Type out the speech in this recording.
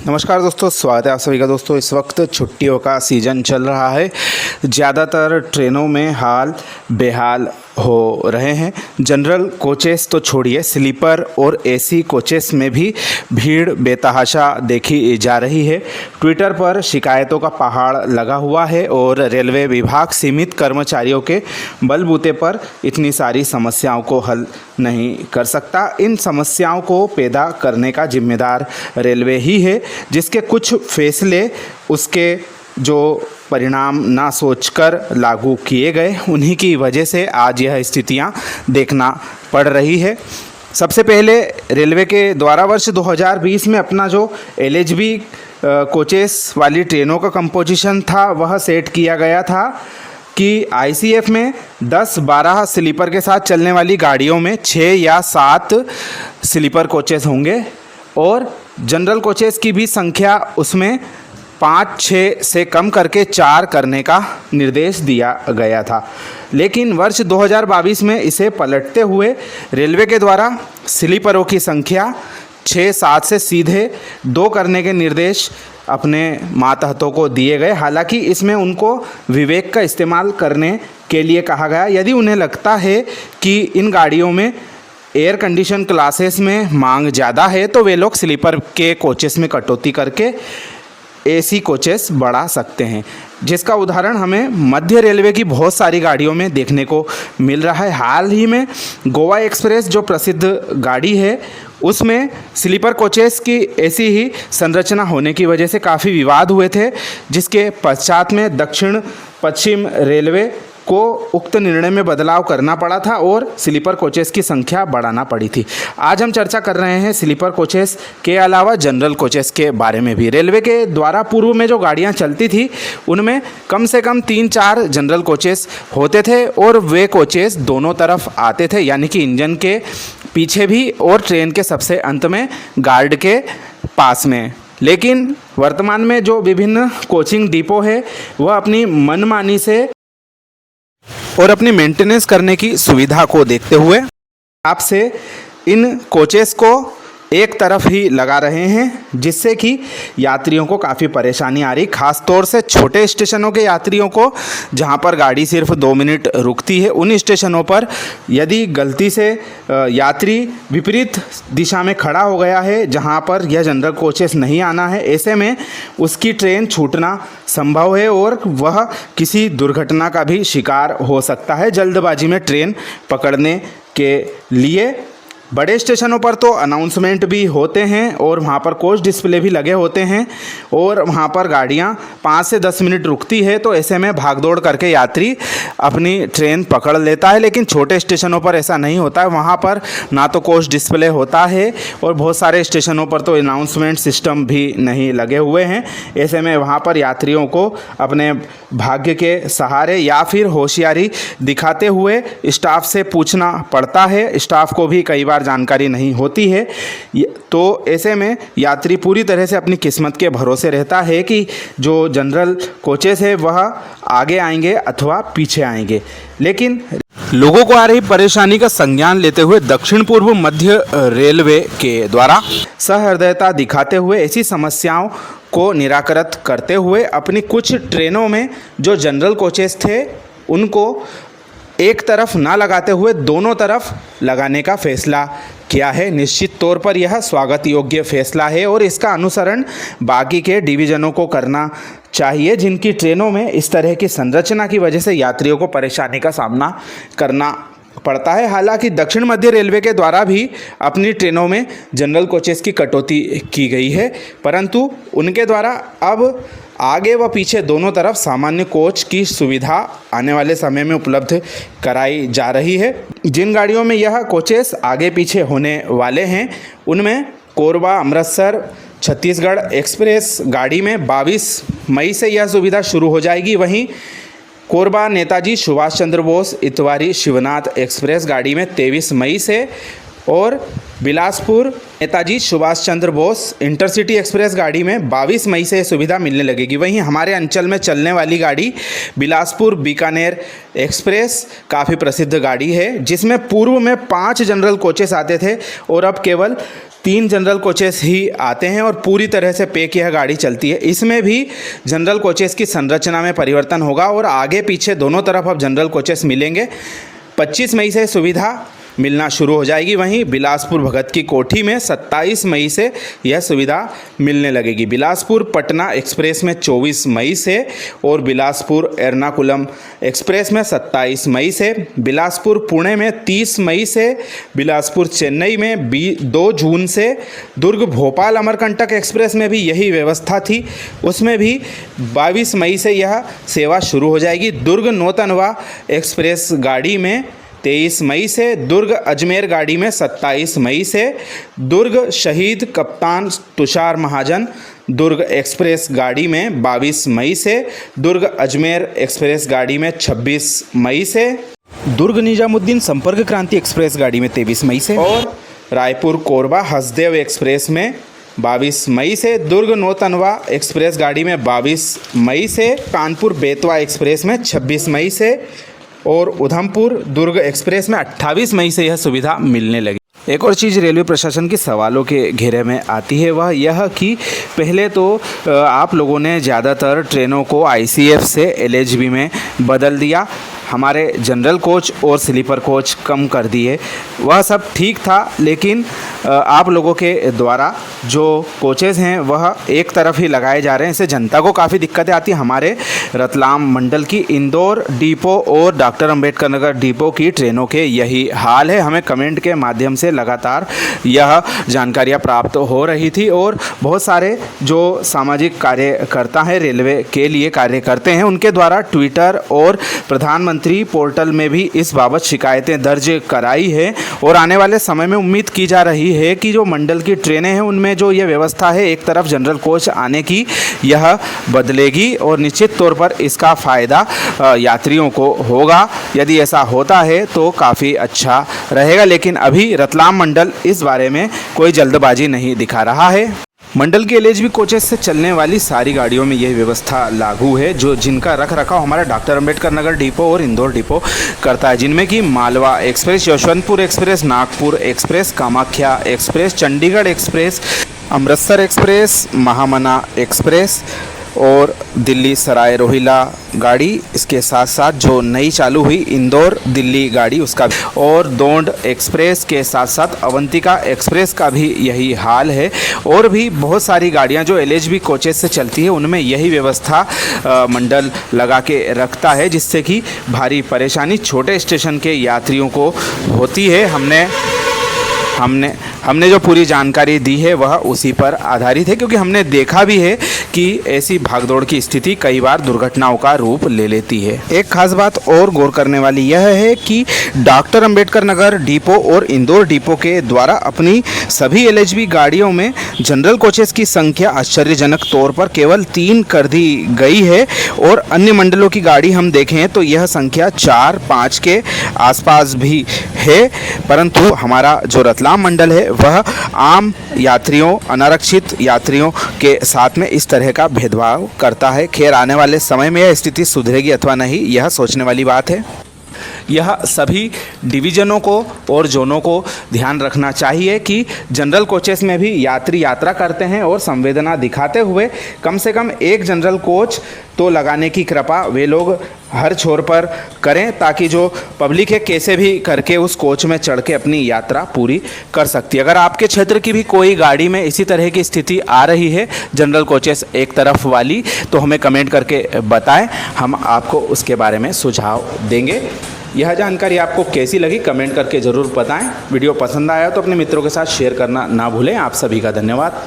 नमस्कार दोस्तों, स्वागत है आप सभी का। दोस्तों, इस वक्त छुट्टियों का सीज़न चल रहा है। ज़्यादातर ट्रेनों में हाल बेहाल हो रहे हैं। जनरल कोचेस तो छोड़िए, स्लीपर और एसी कोचेस में भी भीड़ बेतहाशा देखी जा रही है। ट्विटर पर शिकायतों का पहाड़ लगा हुआ है और रेलवे विभाग सीमित कर्मचारियों के बलबूते पर इतनी सारी समस्याओं को हल नहीं कर सकता। इन समस्याओं को पैदा करने का जिम्मेदार रेलवे ही है, जिसके कुछ फैसले उसके जो परिणाम ना सोचकर लागू किए गए, उन्हीं की वजह से आज यह स्थितियां देखना पड़ रही है। सबसे पहले रेलवे के द्वारा वर्ष 2020 में अपना जो LHB कोचेस वाली ट्रेनों का कंपोजिशन था वह सेट किया गया था कि ICF में 10-12 स्लीपर के साथ चलने वाली गाड़ियों में 6 या 7 स्लीपर कोचेस होंगे और जनरल कोचेस की भी संख्या उसमें 5-6 से कम करके 4 करने का निर्देश दिया गया था। लेकिन वर्ष 2022 में इसे पलटते हुए रेलवे के द्वारा स्लीपरों की संख्या 6-7 से सीधे 2 करने के निर्देश अपने मातहतों को दिए गए। हालांकि इसमें उनको विवेक का इस्तेमाल करने के लिए कहा गया। यदि उन्हें लगता है कि इन गाड़ियों में एयर कंडीशन क्लासेस में मांग ज़्यादा है तो वे लोग स्लीपर के कोचेस में कटौती करके AC कोचेस बढ़ा सकते हैं, जिसका उदाहरण हमें मध्य रेलवे की बहुत सारी गाड़ियों में देखने को मिल रहा है। हाल ही में गोवा एक्सप्रेस जो प्रसिद्ध गाड़ी है उसमें स्लीपर कोचेस की ऐसी ही संरचना होने की वजह से काफ़ी विवाद हुए थे, जिसके पश्चात में दक्षिण पश्चिम रेलवे को उक्त निर्णय में बदलाव करना पड़ा था और स्लीपर कोचेस की संख्या बढ़ाना पड़ी थी। आज हम चर्चा कर रहे हैं स्लीपर कोचेस के अलावा जनरल कोचेस के बारे में भी। रेलवे के द्वारा पूर्व में जो गाड़ियां चलती थी उनमें कम से कम 3-4 जनरल कोचेस होते थे और वे कोचेस दोनों तरफ आते थे, यानी कि इंजन के पीछे भी और ट्रेन के सबसे अंत में गार्ड के पास में। लेकिन वर्तमान में जो विभिन्न कोचिंग डिपो है वह अपनी मनमानी से और अपनी मेंटेनेंस करने की सुविधा को देखते हुए आपसे इन कोचेस को एक तरफ ही लगा रहे हैं, जिससे कि यात्रियों को काफ़ी परेशानी आ रही। खास तौर से छोटे स्टेशनों के यात्रियों को, जहां पर गाड़ी सिर्फ 2 मिनट रुकती है, उन स्टेशनों पर यदि गलती से यात्री विपरीत दिशा में खड़ा हो गया है जहां पर यह जनरल कोचेस नहीं आना है, ऐसे में उसकी ट्रेन छूटना संभव है और वह किसी दुर्घटना का भी शिकार हो सकता है जल्दबाजी में ट्रेन पकड़ने के लिए। बड़े स्टेशनों पर तो अनाउंसमेंट भी होते हैं और वहाँ पर कोच डिस्प्ले भी लगे होते हैं और वहाँ पर गाड़ियाँ 5 से 10 मिनट रुकती है, तो ऐसे में भागदौड़ करके यात्री अपनी ट्रेन पकड़ लेता है। लेकिन छोटे स्टेशनों पर ऐसा नहीं होता है, वहाँ पर ना तो कोच डिस्प्ले होता है और बहुत सारे स्टेशनों पर तो अनाउंसमेंट सिस्टम भी नहीं लगे हुए हैं। ऐसे में वहाँ पर यात्रियों को अपने भाग्य के सहारे या फिर होशियारी दिखाते हुए स्टाफ से पूछना पड़ता है। स्टाफ को भी कई बार जानकारी नहीं होती है, तो ऐसे में यात्री पूरी तरह से अपनी किस्मत के भरोसे रहता है कि जो जनरल कोचेस है वह आगे आएंगे अथवा पीछे आएंगे। लेकिन लोगों को आ रही परेशानी का संज्ञान लेते हुए दक्षिण पूर्व मध्य रेलवे के द्वारा सहृदयता दिखाते हुए ऐसी समस्याओं को निराकृत करते हुए अपनी कुछ ट्रेनों में जो जनरल कोचेस थे उनको एक तरफ ना लगाते हुए दोनों तरफ लगाने का फैसला किया है। निश्चित तौर पर यह स्वागत योग्य फैसला है और इसका अनुसरण बाकी के डिवीज़नों को करना चाहिए, जिनकी ट्रेनों में इस तरह की संरचना की वजह से यात्रियों को परेशानी का सामना करना पड़ता है। हालांकि दक्षिण मध्य रेलवे के द्वारा भी अपनी ट्रेनों में जनरल कोचेस की कटौती की गई है, परंतु उनके द्वारा अब आगे व पीछे दोनों तरफ सामान्य कोच की सुविधा आने वाले समय में उपलब्ध कराई जा रही है। जिन गाड़ियों में यह कोचेस आगे पीछे होने वाले हैं उनमें कोरबा अमृतसर छत्तीसगढ़ एक्सप्रेस गाड़ी में 22 मई से यह सुविधा शुरू हो जाएगी। वहीं कोरबा नेताजी सुभाष चंद्र बोस इतवारी शिवनाथ एक्सप्रेस गाड़ी में 23 मई से और बिलासपुर नेताजी सुभाष चंद्र बोस इंटरसिटी एक्सप्रेस गाड़ी में 22 मई से सुविधा मिलने लगेगी। वहीं हमारे अंचल में चलने वाली गाड़ी बिलासपुर बीकानेर एक्सप्रेस काफ़ी प्रसिद्ध गाड़ी है, जिसमें पूर्व में 5 जनरल कोचेस आते थे और अब केवल 3 जनरल कोचेस ही आते हैं और पूरी तरह से पैक यह गाड़ी चलती है। इसमें भी जनरल कोचेस की संरचना में परिवर्तन होगा और आगे पीछे दोनों तरफ अब जनरल कोचेस मिलेंगे। 25 मई से सुविधा मिलना शुरू हो जाएगी। वहीं बिलासपुर भगत की कोठी में 27 मई से यह सुविधा मिलने लगेगी। बिलासपुर पटना एक्सप्रेस में 24 मई से और बिलासपुर एर्नाकुलम एक्सप्रेस में 27 मई से, बिलासपुर पुणे में 30 मई से, बिलासपुर चेन्नई में 2 जून से, दुर्ग भोपाल अमरकंटक एक्सप्रेस में भी यही व्यवस्था थी, उसमें भी 22 मई से यह सेवा शुरू हो जाएगी। दुर्ग नौतनवा एक्सप्रेस गाड़ी में 23 मई से, दुर्ग अजमेर गाड़ी में 27 मई से, दुर्ग शहीद कप्तान तुषार महाजन दुर्ग एक्सप्रेस गाड़ी में 22 मई से, दुर्ग अजमेर एक्सप्रेस गाड़ी में 26 मई से, दुर्ग निजामुद्दीन संपर्क क्रांति एक्सप्रेस गाड़ी में 23 मई से और रायपुर कोरबा हसदेव एक्सप्रेस में 22 मई से, दुर्ग नौतनवा एक्सप्रेस गाड़ी में 22 मई से, कानपुर बेतवा एक्सप्रेस में 26 मई से और उधमपुर दुर्ग एक्सप्रेस में 28 मई से यह सुविधा मिलने लगी। एक और चीज़ रेलवे प्रशासन के सवालों के घेरे में आती है, वह यह कि पहले तो आप लोगों ने ज़्यादातर ट्रेनों को ICF से LHB में बदल दिया, हमारे जनरल कोच और स्लीपर कोच कम कर दिए। वह सब ठीक था, लेकिन आप लोगों के द्वारा जो कोचेज़ हैं वह एक तरफ ही लगाए जा रहे हैं। इससे जनता को काफ़ी दिक्कतें आती हैं। हमारे रतलाम मंडल की इंदौर डिपो और डॉक्टर अंबेडकर नगर डिपो की ट्रेनों के यही हाल है। हमें कमेंट के माध्यम से लगातार यह जानकारियाँ प्राप्त हो रही थी और बहुत सारे जो सामाजिक कार्यकर्ता हैं, रेलवे के लिए कार्य करते हैं, उनके द्वारा ट्विटर और प्रधानमंत्री पोर्टल में भी इस बाबत शिकायतें दर्ज कराई है और आने वाले समय में उम्मीद की जा रही है कि जो मंडल की ट्रेनें हैं उनमें जो ये व्यवस्था है एक तरफ जनरल कोच आने की, यह बदलेगी और निश्चित तौर पर इसका फ़ायदा यात्रियों को होगा। यदि ऐसा होता है तो काफ़ी अच्छा रहेगा, लेकिन अभी रतलाम मंडल इस बारे में कोई जल्दबाजी नहीं दिखा रहा है। मंडल के LHB कोचेस से चलने वाली सारी गाड़ियों में यह व्यवस्था लागू है, जो जिनका रख रखाव हमारा डॉक्टर अंबेडकर नगर डिपो और इंदौर डिपो करता है, जिनमें कि Malwa express, Yesvantpur express, Nagpur express, Kamakhya express, Chandigarh express, Amritsar express, Mahamana express और दिल्ली सराय रोहिला गाड़ी, इसके साथ साथ जो नई चालू हुई इंदौर दिल्ली गाड़ी उसका, और दोंड एक्सप्रेस के साथ साथ अवंतिका एक्सप्रेस का भी यही हाल है। और भी बहुत सारी गाड़ियां जो LHB कोचेस से चलती है उनमें यही व्यवस्था मंडल लगा के रखता है, जिससे कि भारी परेशानी छोटे स्टेशन के यात्रियों को होती है। हमने जो पूरी जानकारी दी है वह उसी पर आधारित है, क्योंकि हमने देखा भी है कि ऐसी भागदौड़ की स्थिति कई बार दुर्घटनाओं का रूप ले लेती है। एक खास बात और गौर करने वाली यह है कि डॉक्टर अंबेडकर नगर डिपो और इंदौर डिपो के द्वारा अपनी सभी LHB गाड़ियों में जनरल कोचेस की संख्या आश्चर्यजनक तौर पर केवल 3 कर दी गई है और अन्य मंडलों की गाड़ी हम देखें तो यह संख्या 4-5 के आसपास भी है। परंतु हमारा जो रतलाम मंडल है वह आम यात्रियों, अनारक्षित यात्रियों के साथ में इस तरह का भेदभाव करता है। खैर, आने वाले समय में यह स्थिति सुधरेगी अथवा नहीं, यह सोचने वाली बात है। यह सभी डिवीज़नों को और जोनों को ध्यान रखना चाहिए कि जनरल कोचेस में भी यात्री यात्रा करते हैं और संवेदना दिखाते हुए कम से कम एक जनरल कोच तो लगाने की कृपा वे लोग हर छोर पर करें, ताकि जो पब्लिक है कैसे भी करके उस कोच में चढ़ के अपनी यात्रा पूरी कर सकती है। अगर आपके क्षेत्र की भी कोई गाड़ी में इसी तरह की स्थिति आ रही है, जनरल कोचेस एक तरफ वाली, तो हमें कमेंट करके बताएं, हम आपको उसके बारे में सुझाव देंगे। यह जानकारी आपको कैसी लगी कमेंट करके ज़रूर बताएं। वीडियो पसंद आया तो अपने मित्रों के साथ शेयर करना ना भूलें। आप सभी का धन्यवाद।